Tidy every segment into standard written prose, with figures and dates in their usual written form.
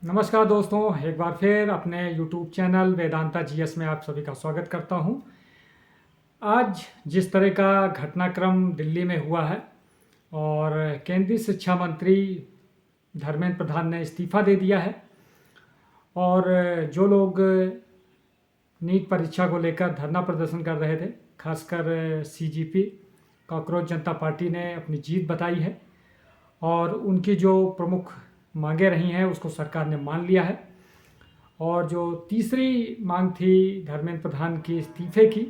नमस्कार दोस्तों, एक बार फिर अपने YouTube चैनल वेदांता जीएस में आप सभी का स्वागत करता हूं। आज जिस तरह का घटनाक्रम दिल्ली में हुआ है और केंद्रीय शिक्षा मंत्री धर्मेंद्र प्रधान ने इस्तीफ़ा दे दिया है और जो लोग नीट परीक्षा को लेकर धरना प्रदर्शन कर रहे थे, खासकर सीजीपी कॉकरोच जनता पार्टी ने अपनी जीत बताई है और उनकी जो प्रमुख मांगें रही हैं उसको सरकार ने मान लिया है। और जो तीसरी मांग थी धर्मेंद्र प्रधान की इस्तीफे की,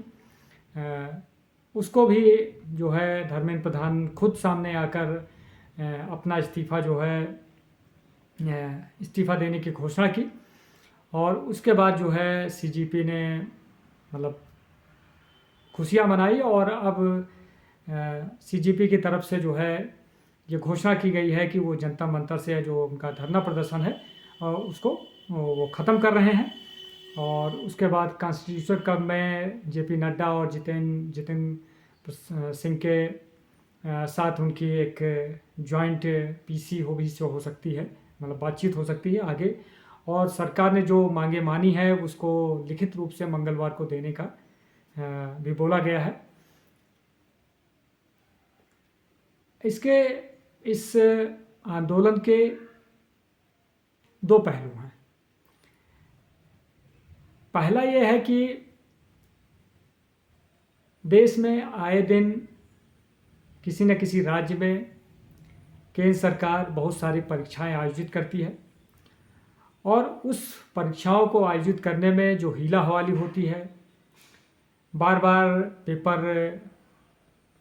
उसको भी जो है धर्मेंद्र प्रधान खुद सामने आकर अपना इस्तीफ़ा जो है इस्तीफ़ा देने की घोषणा की। और उसके बाद जो है सीजीपी ने मतलब खुशियाँ मनाई और अब सीजीपी की तरफ से जो है ये घोषणा की गई है कि वो जनता मंतर से जो उनका धरना प्रदर्शन है उसको वो ख़त्म कर रहे हैं। और उसके बाद कॉन्स्टिट्यूशन कब में जेपी नड्डा और जितेंद्र सिंह के साथ उनकी एक जॉइंट पीसी हो सकती है, मतलब बातचीत हो सकती है आगे। और सरकार ने जो मांगे मानी है उसको लिखित रूप से मंगलवार को देने का भी बोला गया है। इस आंदोलन के दो पहलू हैं। पहला ये है कि देश में आए दिन किसी न किसी राज्य में केंद्र सरकार बहुत सारी परीक्षाएं आयोजित करती है और उस परीक्षाओं को आयोजित करने में जो हीला हवाली होती है, बार बार पेपर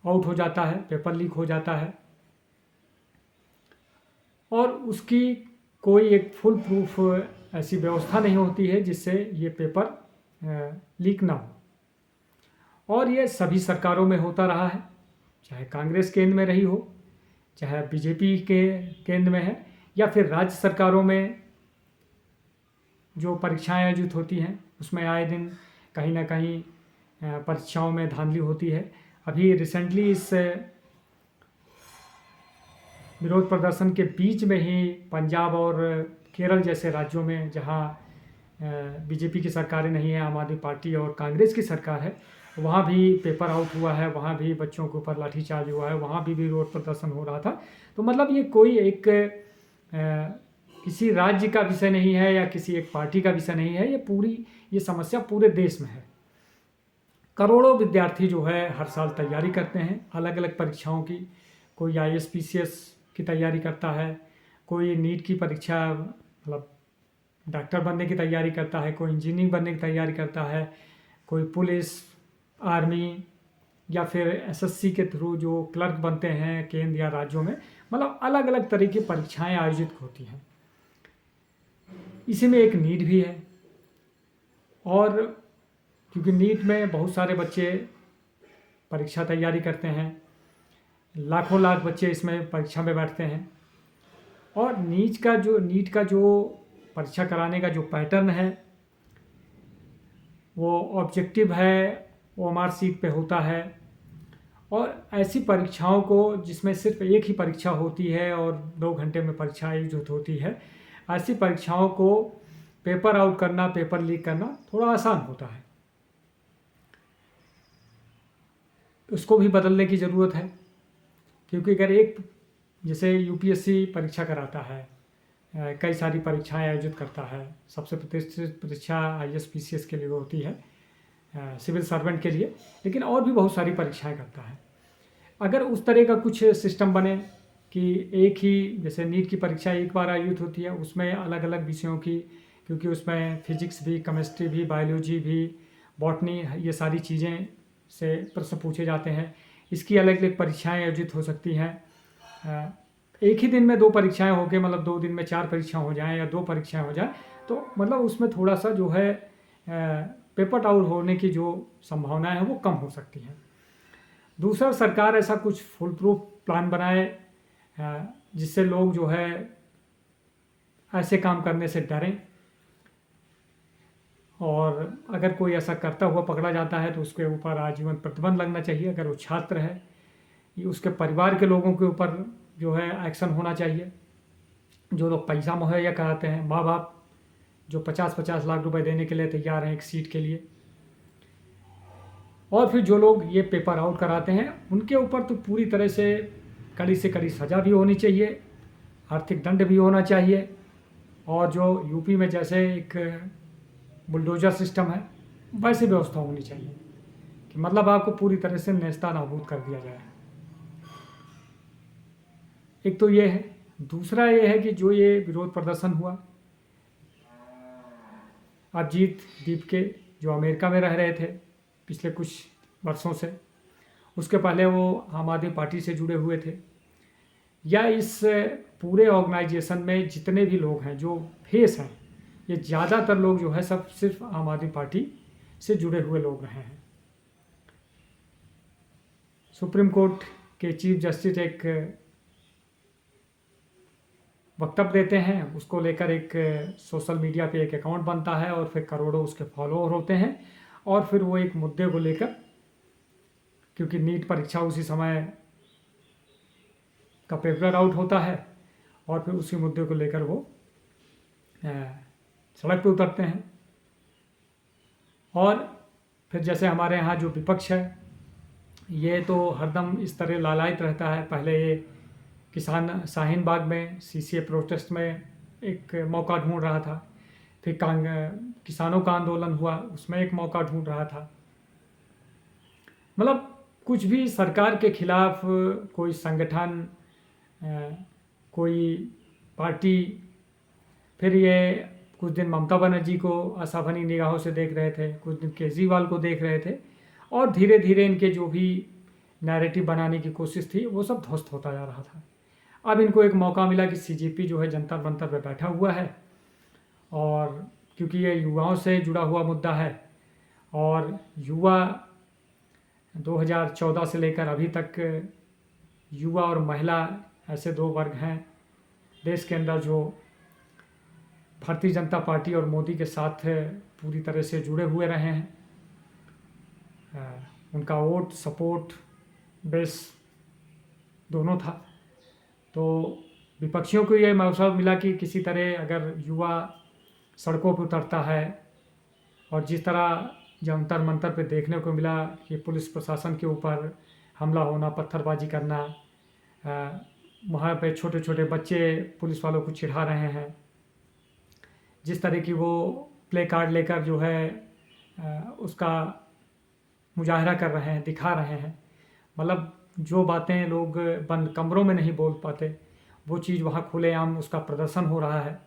आउट हो जाता है, पेपर लीक हो जाता है और उसकी कोई एक फुल प्रूफ ऐसी व्यवस्था नहीं होती है जिससे ये पेपर लीक ना हो। और ये सभी सरकारों में होता रहा है, चाहे कांग्रेस केंद्र में रही हो, चाहे बीजेपी के केंद्र में है, या फिर राज्य सरकारों में जो परीक्षाएं आयोजित होती हैं उसमें आए दिन कहीं ना कहीं परीक्षाओं में धांधली होती है। अभी रिसेंटली इस विरोध प्रदर्शन के बीच में ही पंजाब और केरल जैसे राज्यों में जहां बीजेपी की सरकारें नहीं है, आम आदमी पार्टी और कांग्रेस की सरकार है, वहाँ भी पेपर आउट हुआ है, वहाँ भी बच्चों के ऊपर लाठीचार्ज हुआ है, वहाँ भी विरोध प्रदर्शन हो रहा था। तो मतलब ये कोई एक किसी राज्य का विषय नहीं है या किसी एक पार्टी का विषय नहीं है, ये समस्या पूरे देश में है। करोड़ों विद्यार्थी जो है हर साल तैयारी करते हैं अलग अलग परीक्षाओं की। कोई IAS-PCS की तैयारी करता है, कोई नीट की परीक्षा मतलब डॉक्टर बनने की तैयारी करता है, कोई इंजीनियरिंग बनने की तैयारी करता है, कोई पुलिस, आर्मी या फिर SSC के थ्रू जो क्लर्क बनते हैं केंद्र या राज्यों में, मतलब अलग अलग तरह की परीक्षाएं आयोजित होती हैं। इसी में एक नीट भी है। और क्योंकि नीट में बहुत सारे बच्चे परीक्षा तैयारी करते हैं, लाखों लाख बच्चे इसमें परीक्षा में बैठते हैं और नीट का जो परीक्षा कराने का जो पैटर्न है वो ऑब्जेक्टिव है, OMR सीट पे होता है। और ऐसी परीक्षाओं को जिसमें सिर्फ एक ही परीक्षा होती है और 2 घंटे में परीक्षा आयोजित होती है, ऐसी परीक्षाओं को पेपर आउट करना, पेपर लीक करना थोड़ा आसान होता है। उसको भी बदलने की ज़रूरत है, क्योंकि अगर एक जैसे UPSC परीक्षा कराता है, कई सारी परीक्षाएं आयोजित करता है, सबसे प्रतिष्ठित परीक्षा IAS-PCS के लिए होती है, सिविल सर्वेंट के लिए, लेकिन और भी बहुत सारी परीक्षाएं करता है। अगर उस तरह का कुछ सिस्टम बने कि एक ही जैसे नीट की परीक्षा एक बार आयोजित होती है, उसमें अलग अलग विषयों की, क्योंकि उसमें फिजिक्स भी, केमिस्ट्री भी, बायोलॉजी भी, बॉटनी, ये सारी चीज़ें से प्रश्न पूछे जाते हैं, इसकी अलग अलग परीक्षाएं आयोजित हो सकती हैं। एक ही दिन में 2 परीक्षाएं हो गए, मतलब 2 दिन में 4 परीक्षा हो जाएं या 2 परीक्षाएं हो जाएं, तो मतलब उसमें थोड़ा सा जो है पेपर आउट होने की जो संभावनाएं हैं वो कम हो सकती हैं। दूसरा, सरकार ऐसा कुछ फुल प्रूफ प्लान बनाए जिससे लोग जो है ऐसे काम करने से डरें, और अगर कोई ऐसा करता हुआ पकड़ा जाता है तो उसके ऊपर आजीवन प्रतिबंध लगना चाहिए। अगर वो छात्र है, उसके परिवार के लोगों के ऊपर जो है एक्शन होना चाहिए। जो लोग पैसा मुहैया कराते हैं, माँ बाप जो 50-50 लाख रुपए देने के लिए तैयार हैं एक सीट के लिए, और फिर जो लोग ये पेपर आउट कराते हैं उनके ऊपर तो पूरी तरह से कड़ी सज़ा भी होनी चाहिए, आर्थिक दंड भी होना चाहिए। और जो यूपी में जैसे एक बुलडोजर सिस्टम है वैसी व्यवस्था होनी चाहिए कि मतलब आपको पूरी तरह से नेस्तानाबूद कर दिया जाए। एक तो ये है। दूसरा ये है कि जो ये विरोध प्रदर्शन हुआ, अभिजीत दीप के जो अमेरिका में रह रहे थे पिछले कुछ वर्षों से, उसके पहले वो आम आदमी पार्टी से जुड़े हुए थे, या इस पूरे ऑर्गेनाइजेशन में जितने भी लोग हैं जो फेस हैं, ये ज़्यादातर लोग जो है सब सिर्फ आम आदमी पार्टी से जुड़े हुए लोग रहे हैं। सुप्रीम कोर्ट के चीफ जस्टिस एक वक्तव्य देते हैं, उसको लेकर एक सोशल मीडिया पे एक अकाउंट बनता है और फिर करोड़ों उसके फॉलोअर होते हैं, और फिर वो एक मुद्दे को लेकर, क्योंकि नीट परीक्षा उसी समय का पेपर आउट होता है, और फिर उसी मुद्दे को लेकर वो सड़क पे उतरते हैं। और फिर जैसे हमारे यहाँ जो विपक्ष है ये तो हरदम इस तरह लालायित रहता है। पहले ये किसान शाहीन बाग में सीसीए प्रोटेस्ट में एक मौका ढूंढ रहा था, फिर किसानों का आंदोलन हुआ उसमें एक मौका ढूंढ रहा था। मतलब कुछ भी सरकार के खिलाफ कोई संगठन, कोई पार्टी, फिर ये कुछ दिन ममता बनर्जी को आशाभनी निगाहों से देख रहे थे, कुछ दिन केजरीवाल को देख रहे थे, और धीरे धीरे इनके जो भी नैरेटिव बनाने की कोशिश थी वो सब ध्वस्त होता जा रहा था। अब इनको एक मौका मिला कि सीजेपी जो है जंतर मंतर पे बैठा हुआ है, और क्योंकि ये युवाओं से जुड़ा हुआ मुद्दा है, और युवा 2014 से लेकर अभी तक युवा और महिला ऐसे दो वर्ग हैं देश के अंदर जो भारतीय जनता पार्टी और मोदी के साथ पूरी तरह से जुड़े हुए रहे हैं। उनका वोट सपोर्ट बेस दोनों था। तो विपक्षियों को ये मौका मिला कि किसी तरह अगर युवा सड़कों पर उतरता है, और जिस तरह जंतर मंतर पे देखने को मिला कि पुलिस प्रशासन के ऊपर हमला होना, पत्थरबाजी करना, वहाँ पे छोटे छोटे बच्चे पुलिस वालों को चिढ़ा रहे हैं, जिस तरह की वो प्ले कार्ड लेकर जो है उसका मुजाहरा कर रहे हैं, दिखा रहे हैं। मतलब जो बातें लोग बंद कमरों में नहीं बोल पाते वो चीज़ वहाँ खुलेआम उसका प्रदर्शन हो रहा है।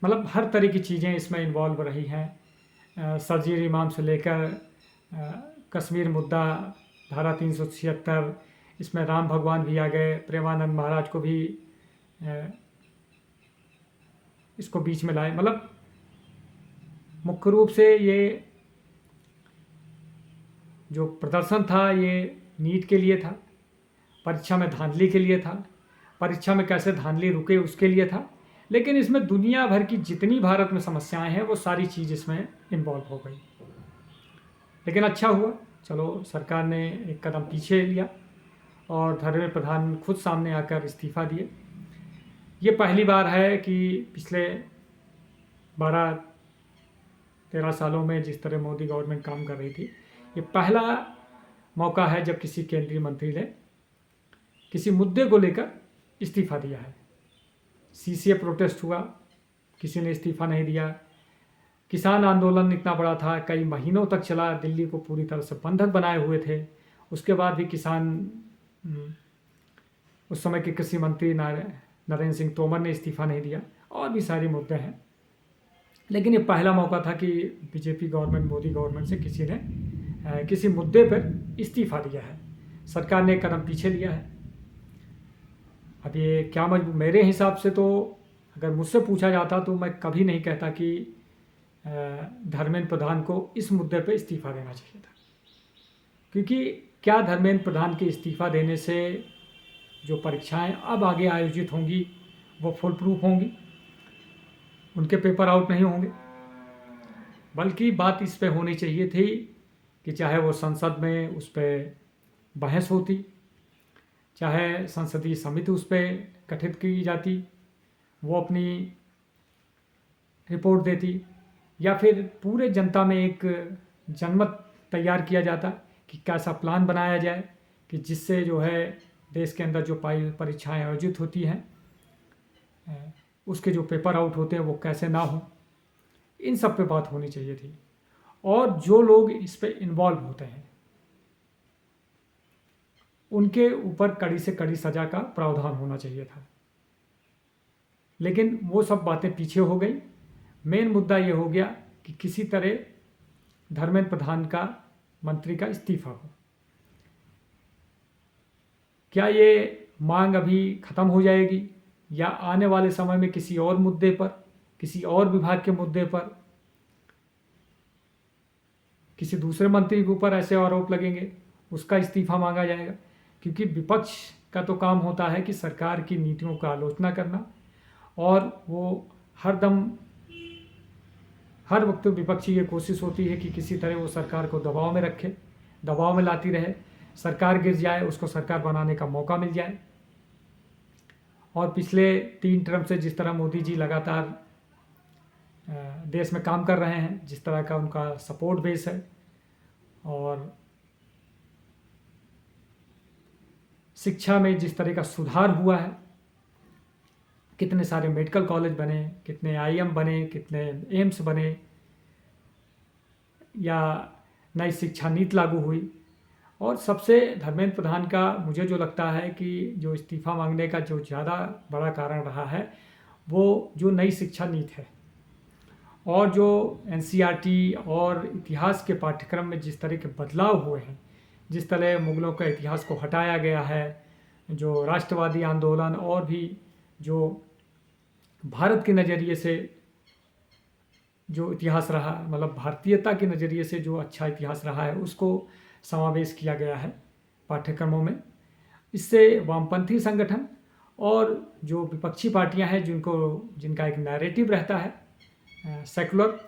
मतलब हर तरह की चीज़ें इसमें इन्वॉल्व रही हैं। सर्जियर इमाम से लेकर कश्मीर मुद्दा, धारा 376, इसमें राम भगवान भी आ गए, प्रेमानंद महाराज को भी इसको बीच में लाए। मतलब मुख्य रूप से ये जो प्रदर्शन था ये नीट के लिए था, परीक्षा में धांधली के लिए था, परीक्षा में कैसे धांधली रुके उसके लिए था, लेकिन इसमें दुनिया भर की जितनी भारत में समस्याएं हैं वो सारी चीज़ इसमें इन्वॉल्व हो गई। लेकिन अच्छा हुआ, चलो सरकार ने एक कदम पीछे लिया और धर्मेंद्र प्रधान खुद सामने आकर इस्तीफ़ा दिए। ये पहली बार है कि पिछले 12-13 सालों में जिस तरह मोदी गवर्नमेंट काम कर रही थी, ये पहला मौका है जब किसी केंद्रीय मंत्री ने किसी मुद्दे को लेकर इस्तीफ़ा दिया है। सीसीए प्रोटेस्ट हुआ, किसी ने इस्तीफ़ा नहीं दिया। किसान आंदोलन इतना बड़ा था, कई महीनों तक चला, दिल्ली को पूरी तरह से बंधक बनाए हुए थे। उसके बाद भी किसान, उस समय के कृषि मंत्री नरेंद्र सिंह तोमर ने इस्तीफ़ा नहीं दिया, और भी सारे मुद्दे हैं। लेकिन ये पहला मौका था कि बीजेपी गवर्नमेंट, मोदी गवर्नमेंट से किसी ने किसी मुद्दे पर इस्तीफ़ा दिया है, सरकार ने एक कदम पीछे लिया है। अब ये क्या मेरे हिसाब से तो अगर मुझसे पूछा जाता तो मैं कभी नहीं कहता कि धर्मेंद्र प्रधान को इस मुद्दे पर इस्तीफ़ा देना चाहिए था, क्योंकि क्या धर्मेंद्र प्रधान के इस्तीफ़ा देने से जो परीक्षाएं अब आगे आयोजित होंगी वो फुल प्रूफ होंगी, उनके पेपर आउट नहीं होंगे। बल्कि बात इस पे होनी चाहिए थी कि चाहे वो संसद में उस पर बहस होती, चाहे संसदीय समिति उस पर गठित की जाती, वो अपनी रिपोर्ट देती, या फिर पूरे जनता में एक जनमत तैयार किया जाता कि कैसा प्लान बनाया जाए कि जिससे जो है देश के अंदर जो परीक्षाएं आयोजित होती हैं उसके जो पेपर आउट होते हैं वो कैसे ना हो। इन सब पे बात होनी चाहिए थी, और जो लोग इस पे इन्वॉल्व होते हैं उनके ऊपर कड़ी से कड़ी सज़ा का प्रावधान होना चाहिए था। लेकिन वो सब बातें पीछे हो गई। मेन मुद्दा ये हो गया कि किसी तरह धर्मेंद्र प्रधान का मंत्री का इस्तीफा हो। क्या ये मांग अभी ख़त्म हो जाएगी, या आने वाले समय में किसी और मुद्दे पर, किसी और विभाग के मुद्दे पर किसी दूसरे मंत्री के ऊपर ऐसे आरोप लगेंगे, उसका इस्तीफा मांगा जाएगा? क्योंकि विपक्ष का तो काम होता है कि सरकार की नीतियों का आलोचना करना, और वो हर वक्त विपक्षी ये कोशिश होती है कि किसी तरह वो सरकार को दबाव में रखे, दबाव में लाती रहे, सरकार गिर जाए, उसको सरकार बनाने का मौका मिल जाए। और पिछले 3 टर्म से जिस तरह मोदी जी लगातार देश में काम कर रहे हैं, जिस तरह का उनका सपोर्ट बेस है, और शिक्षा में जिस तरह का सुधार हुआ है, कितने सारे मेडिकल कॉलेज बने, कितने आईएम बने, कितने एम्स बने, या नई शिक्षा नीति लागू हुई। और सबसे धर्मेंद्र प्रधान का मुझे जो लगता है कि जो इस्तीफा मांगने का जो ज़्यादा बड़ा कारण रहा है, वो जो नई शिक्षा नीति है, और जो एनसीईआरटी और इतिहास के पाठ्यक्रम में जिस तरह के बदलाव हुए हैं, जिस तरह मुग़लों का इतिहास को हटाया गया है, जो राष्ट्रवादी आंदोलन और भी जो भारत के नज़रिए से जो इतिहास रहा, मतलब भारतीयता के नज़रिए से जो अच्छा इतिहास रहा है, उसको समावेश किया गया है पाठ्यक्रमों में। इससे वामपंथी संगठन और जो विपक्षी पार्टियां हैं, जिनका एक नैरेटिव रहता है सेकुलर,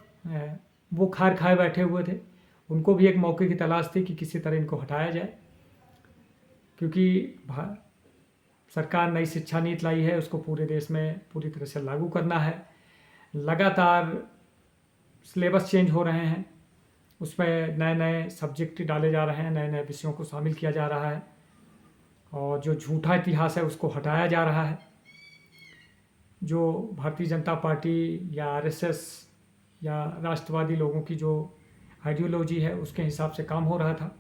वो खार खाए बैठे हुए थे। उनको भी एक मौके की तलाश थी कि किसी तरह इनको हटाया जाए, क्योंकि सरकार नई शिक्षा नीति लाई है, उसको पूरे देश में पूरी तरह से लागू करना है। लगातार सिलेबस चेंज हो रहे हैं, उसमें नए नए सब्जेक्ट डाले जा रहे हैं, नए नए विषयों को शामिल किया जा रहा है, और जो झूठा इतिहास है उसको हटाया जा रहा है। जो भारतीय जनता पार्टी या आरएसएस या राष्ट्रवादी लोगों की जो आइडियोलॉजी है, उसके हिसाब से काम हो रहा था।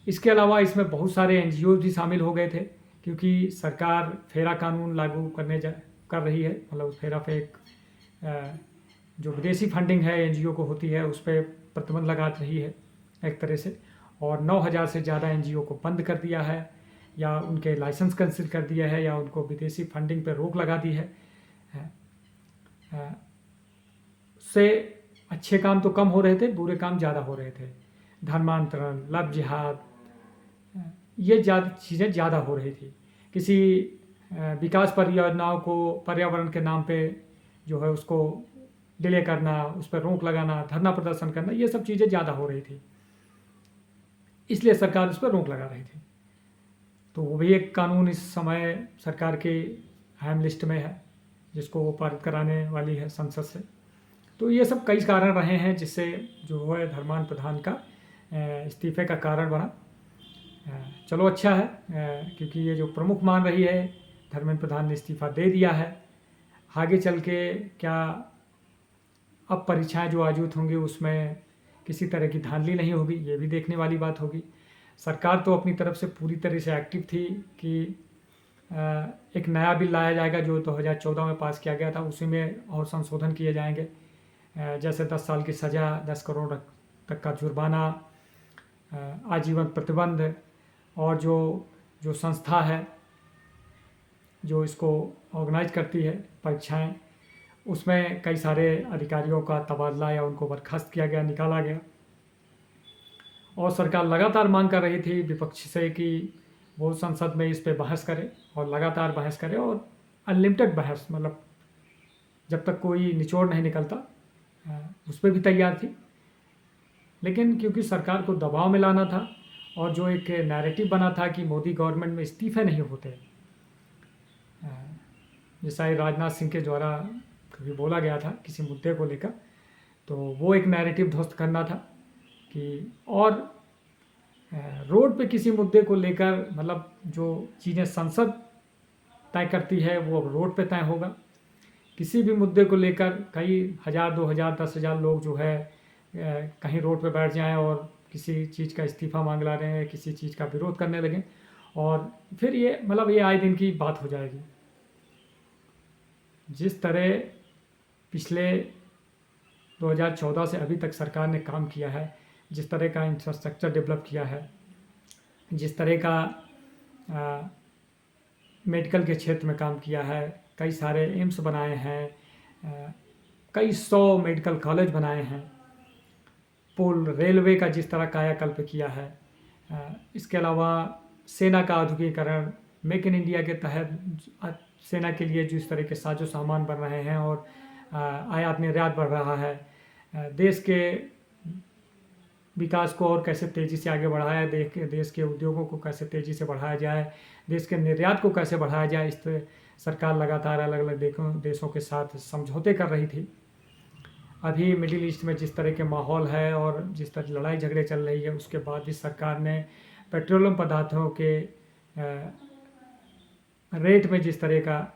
इसके अलावा इसमें बहुत सारे एनजीओ भी शामिल हो गए थे, क्योंकि सरकार फेरा कानून लागू कर रही है, मतलब फेरा फेक जो विदेशी फंडिंग है एनजीओ को होती है, उस पर प्रतिबंध लगा रही है एक तरह से, और 9,000 से ज़्यादा एनजीओ को बंद कर दिया है, या उनके लाइसेंस कैंसिल कर दिया है, या उनको विदेशी फंडिंग पर रोक लगा दी है। उससे अच्छे काम तो कम हो रहे थे, बुरे काम ज़्यादा हो रहे थे। धर्मांतरण, लव जिहाद, ये चीज़ें ज़्यादा हो रही थी। किसी विकास परियोजनाओं को पर्यावरण के नाम पे जो है उसको डिले करना, उस पर रोक लगाना, धरना प्रदर्शन करना, ये सब चीज़ें ज़्यादा हो रही थी, इसलिए सरकार उस पर रोक लगा रही थी। तो वो भी एक कानून इस समय सरकार के अहम लिस्ट में है, जिसको वो पारित कराने वाली है संसद से। तो ये सब कई कारण रहे हैं जिससे जो है धर्मेंद्र प्रधान का इस्तीफे का कारण बना। चलो अच्छा है, क्योंकि ये जो प्रमुख मान रही है, धर्मेंद्र प्रधान ने इस्तीफा दे दिया है। आगे चल के क्या अब परीक्षाएं जो आयोजित होंगी उसमें किसी तरह की धांधली नहीं होगी, ये भी देखने वाली बात होगी। सरकार तो अपनी तरफ से पूरी तरह से एक्टिव थी कि एक नया बिल लाया जाएगा जो 2014 में पास किया गया था, उसी में और संशोधन किए जाएंगे, जैसे 10 साल की सज़ा, 10 करोड़ तक का जुर्माना, आजीवन प्रतिबंध, और जो संस्था है जो इसको ऑर्गेनाइज करती है परीक्षाएं, उसमें कई सारे अधिकारियों का तबादला या उनको बर्खास्त किया गया, निकाला गया। और सरकार लगातार मांग कर रही थी विपक्ष से कि वो संसद में इस पे बहस करे, और लगातार बहस करे, और अनलिमिटेड बहस, मतलब जब तक कोई निचोड़ नहीं निकलता उस पर भी तैयार थी। लेकिन क्योंकि सरकार को दबाव में लाना था, और जो एक नैरेटिव बना था कि मोदी गवर्नमेंट में इस्तीफे नहीं होते, जैसा राजनाथ सिंह के द्वारा कभी बोला गया था किसी मुद्दे को लेकर, तो वो एक नैरेटिव ध्वस्त करना था कि और रोड पे किसी मुद्दे को लेकर मतलब जो चीज़ें संसद तय करती है वो अब रोड पे तय होगा। किसी भी मुद्दे को लेकर कई हज़ार 2000 10,000 लोग जो है कहीं रोड पे बैठ जाएं और किसी चीज़ का इस्तीफ़ा मांग ला रहे हैं, किसी चीज़ का विरोध करने लगें, और फिर ये मतलब ये आए दिन की बात हो जाएगी। जिस तरह पिछले 2014 से अभी तक सरकार ने काम किया है, जिस तरह का इंफ्रास्ट्रक्चर डेवलप किया है, जिस तरह का मेडिकल के क्षेत्र में काम किया है, कई सारे एम्स बनाए हैं, कई 100 मेडिकल कॉलेज बनाए हैं, पुल, रेलवे का जिस तरह कायाकल्प किया है, इसके अलावा सेना का आधुनिकीकरण, मेक इन इंडिया के तहत सेना के लिए जिस तरह के साजो सामान बन रहे हैं और आयात निर्यात बढ़ रहा है, देश के विकास को और कैसे तेज़ी से आगे बढ़ाया, देश के उद्योगों को कैसे तेज़ी से बढ़ाया जाए, देश के निर्यात को कैसे बढ़ाया जाए, इस तरह सरकार लगातार अलग अलग देशों के साथ समझौते कर रही थी। अभी मिडिल ईस्ट में जिस तरह के माहौल है और जिस तरह लड़ाई झगड़े चल रही है, उसके बाद भी सरकार ने पेट्रोलियम पदार्थों के रेट में जिस तरह का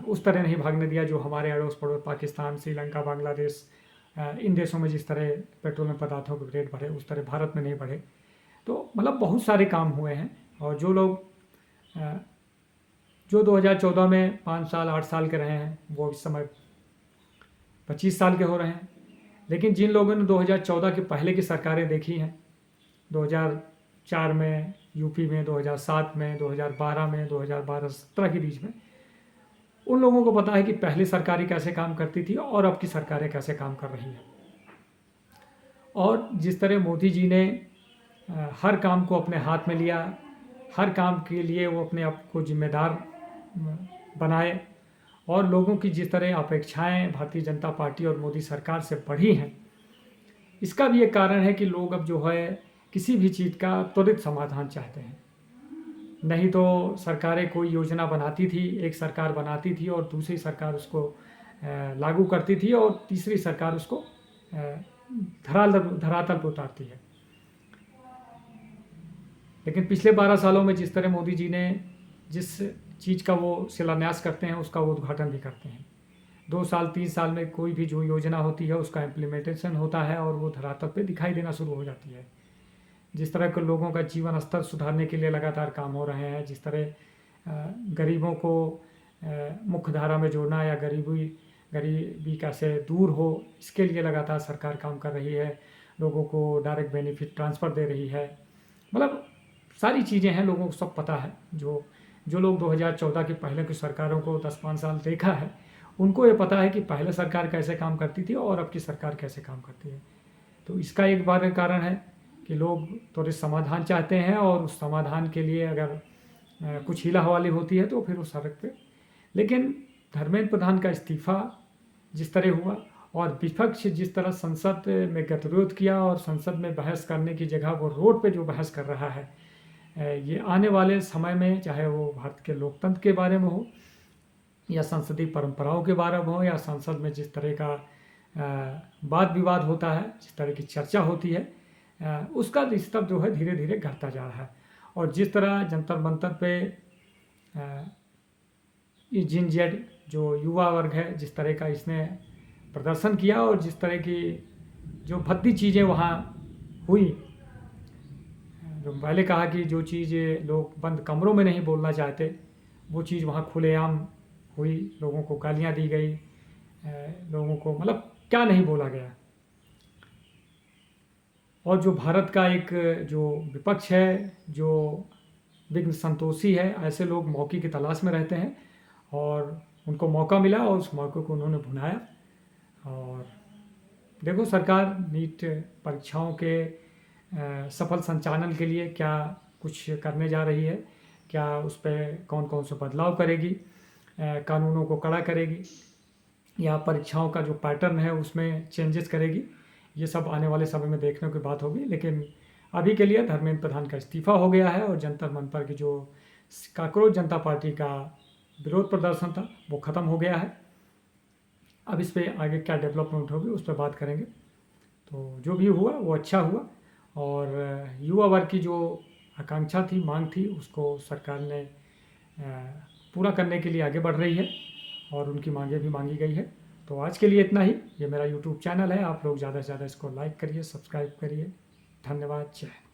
उस तरह नहीं भागने दिया जो हमारे अड़ोस पड़ोस पाकिस्तान, श्रीलंका, बांग्लादेश, इन देशों में जिस तरह पेट्रोलियम पदार्थों के रेट बढ़े उस तरह भारत में नहीं बढ़े। तो मतलब बहुत सारे काम हुए हैं, और जो लोग जो 2014 में 5 साल 8 साल के रहे हैं वो इस समय 25 साल के हो रहे हैं। लेकिन जिन लोगों ने 2014 के पहले की सरकारें देखी हैं, 2004 में यूपी में, 2007 में, 2012 में, 2012-17 के बीच में, उन लोगों को पता है कि पहले सरकारें कैसे काम करती थी और अब की सरकारें कैसे काम कर रही हैं। और जिस तरह मोदी जी ने हर काम को अपने हाथ में लिया, हर काम के लिए वो अपने आप को जिम्मेदार बनाए, और लोगों की जिस तरह अपेक्षाएं भारतीय जनता पार्टी और मोदी सरकार से बढ़ी हैं, इसका भी एक कारण है कि लोग अब जो है किसी भी चीज़ का त्वरित समाधान चाहते हैं। नहीं तो सरकारें कोई योजना बनाती थी, एक सरकार बनाती थी और दूसरी सरकार उसको लागू करती थी और तीसरी सरकार उसको धरातल पर उतारती है। लेकिन पिछले 12 सालों में जिस तरह मोदी जी ने जिस चीज़ का वो शिलान्यास करते हैं उसका वो उद्घाटन भी करते हैं, 2 साल 3 साल में कोई भी जो योजना होती है उसका इम्प्लीमेंटेशन होता है और वो धरातल पे दिखाई देना शुरू हो जाती है। जिस तरह के लोगों का जीवन स्तर सुधारने के लिए लगातार काम हो रहे हैं, जिस तरह गरीबों को मुख्य धारा में जोड़ना या गरीबी कैसे दूर हो, इसके लिए लगातार सरकार काम कर रही है। लोगों को डायरेक्ट बेनिफिट ट्रांसफ़र दे रही है, मतलब सारी चीज़ें हैं, लोगों को सब पता है। जो लोग 2014 की पहले की सरकारों को 10-5 साल देखा है, उनको ये पता है कि पहले सरकार कैसे काम करती थी और अब की सरकार कैसे काम करती है। तो इसका एक बार कारण है कि लोग त्वरित समाधान चाहते हैं, और उस समाधान के लिए अगर कुछ हीला हवाली होती है तो फिर उस सड़क पे। लेकिन धर्मेंद्र प्रधान का इस्तीफ़ा जिस तरह हुआ और विपक्ष जिस तरह संसद में गतिरोध किया और संसद में बहस करने की जगह वो रोड पे जो बहस कर रहा है, ये आने वाले समय में चाहे वो भारत के लोकतंत्र के बारे में हो या संसदीय परंपराओं के बारे में हो या संसद में जिस तरह का वाद विवाद होता है, जिस तरह की चर्चा होती है, उसका रिश्ता जो है धीरे धीरे घटता जा रहा है। और जिस तरह जंतर मंतर पे ये जिन जेड जो युवा वर्ग है, जिस तरह का इसने प्रदर्शन किया और जिस तरह की जो भद्दी चीज़ें वहाँ हुई, जो पहले कहा कि जो चीज़ लोग बंद कमरों में नहीं बोलना चाहते वो चीज़ वहाँ खुलेआम हुई, लोगों को गालियाँ दी गई, लोगों को मतलब क्या नहीं बोला गया। और जो भारत का एक जो विपक्ष है, जो विघ्न संतोषी है, ऐसे लोग मौके की तलाश में रहते हैं और उनको मौका मिला और उस मौके को उन्होंने भुनाया। और देखो सरकार नीट परीक्षाओं के सफल संचालन के लिए क्या कुछ करने जा रही है, क्या उस पर कौन कौन से बदलाव करेगी, कानूनों को कड़ा करेगी या परीक्षाओं का जो पैटर्न है उसमें चेंजेस करेगी, ये सब आने वाले समय में देखने की बात होगी। लेकिन अभी के लिए धर्मेंद्र प्रधान का इस्तीफा हो गया है और जंतर मंतर की जो कॉकरोच जनता पार्टी का विरोध प्रदर्शन था वो ख़त्म हो गया है। अब इस पर आगे क्या डेवलपमेंट होगी उस पर बात करेंगे। तो जो भी हुआ वो अच्छा हुआ और युवा वर्ग की जो आकांक्षा थी, मांग थी, उसको सरकार ने पूरा करने के लिए आगे बढ़ रही है और उनकी मांगें भी मांगी गई है। तो आज के लिए इतना ही। ये मेरा यूट्यूब चैनल है, आप लोग ज़्यादा से ज़्यादा इसको लाइक करिए, सब्सक्राइब करिए। धन्यवाद। जय हिंद।